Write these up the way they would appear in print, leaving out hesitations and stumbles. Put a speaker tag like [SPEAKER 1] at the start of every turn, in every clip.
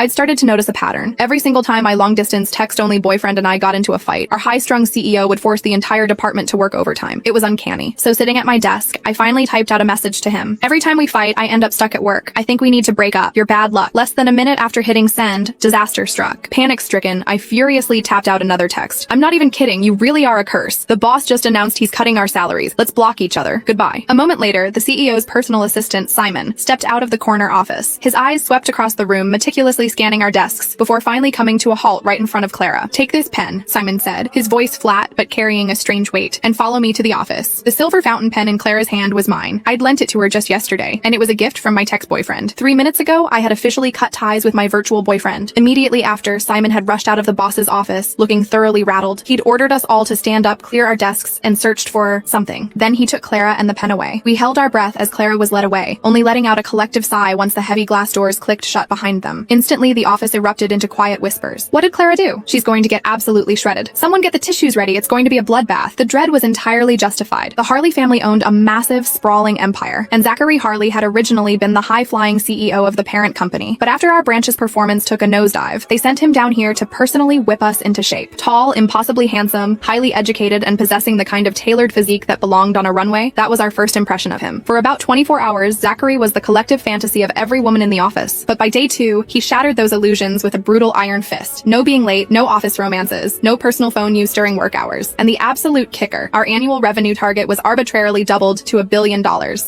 [SPEAKER 1] I'd started to notice a pattern. Every single time my long-distance text-only boyfriend and I got into a fight, our high-strung CEO would force the entire department to work overtime. It was uncanny. So sitting at my desk, I finally typed out a message to him. Every time we fight, I end up stuck at work. I think we need to break up. You're bad luck. Less than a minute after hitting send, disaster struck. Panic-stricken, I furiously tapped out another text. I'm not even kidding. You really are a curse. The boss just announced he's cutting our salaries. Let's block each other. Goodbye. A moment later, the CEO's personal assistant, Simon, stepped out of the corner office. His eyes swept across the room, meticulously scanning our desks, before finally coming to a halt right in front of Clara. Take this pen, Simon said, his voice flat but carrying a strange weight, and follow me to the office. The silver fountain pen in Clara's hand was mine. I'd lent it to her just yesterday, and it was a gift from my ex-boyfriend. 3 minutes ago, I had officially cut ties with my virtual boyfriend. Immediately after, Simon had rushed out of the boss's office, looking thoroughly rattled. He'd ordered us all to stand up, clear our desks, and searched for something. Then he took Clara and the pen away. We held our breath as Clara was led away, only letting out a collective sigh once the heavy glass doors clicked shut behind them. Instantly, the office erupted into quiet whispers. What did Clara do? She's going to get absolutely shredded. Someone get the tissues ready. It's going to be a bloodbath. The dread was entirely justified. The Harley family owned a massive, sprawling empire, and Zachary Harley had originally been the high-flying CEO of the parent company. But after our branch's performance took a nosedive, they sent him down here to personally whip us into shape. Tall, impossibly handsome, highly educated, and possessing the kind of tailored physique that belonged on a runway, that was our first impression of him. For about 24 hours, Zachary was the collective fantasy of every woman in the office. But by day 2, he shattered those illusions with a brutal iron fist. No being late, no office romances, no personal phone use during work hours. And the absolute kicker, our annual revenue target was arbitrarily doubled to $1 billion.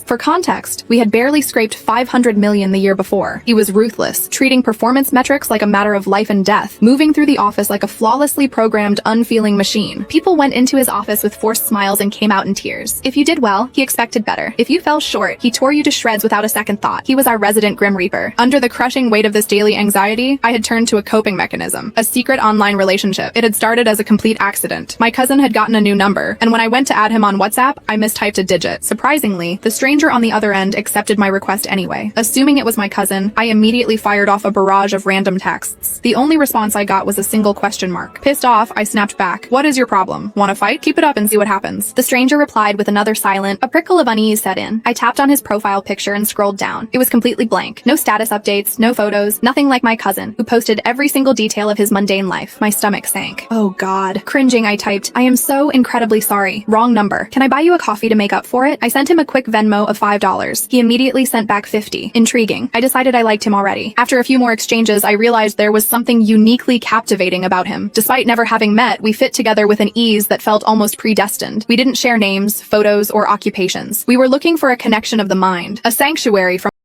[SPEAKER 1] For context, we had barely scraped 500 million the year before. He was ruthless, treating performance metrics like a matter of life and death, moving through the office like a flawlessly programmed, unfeeling machine. People went into his office with forced smiles and came out in tears. If you did well, he expected better. If you fell short, he tore you to shreds without a second thought. He was our resident Grim Reaper. Under the crushing weight of this daily anxiety, I had turned to a coping mechanism, a secret online relationship. It had started as a complete accident. My cousin had gotten a new number, and when I went to add him on WhatsApp, I mistyped a digit. Surprisingly, the stranger on the other end accepted my request anyway. Assuming it was my cousin, I immediately fired off a barrage of random texts. The only response I got was a single question mark. Pissed off, I snapped back. What is your problem? Want to fight? Keep it up and see what happens. The stranger replied with another silent. A prickle of unease set in. I tapped on his profile picture and scrolled down. It was completely blank. No status updates, no photos, nothing like my cousin, who posted every single detail of his mundane life. My stomach sank. Oh God. Cringing, I typed, I am so incredibly sorry. Wrong number. Can I buy you a coffee to make up for it? I sent him a quick Venmo of $5. He immediately sent back 50. Intriguing. I decided I liked him already. After a few more exchanges, I realized there was something uniquely captivating about him. Despite never having met, we fit together with an ease that felt almost predestined. We didn't share names, photos, or occupations. We were looking for a connection of the mind, a sanctuary from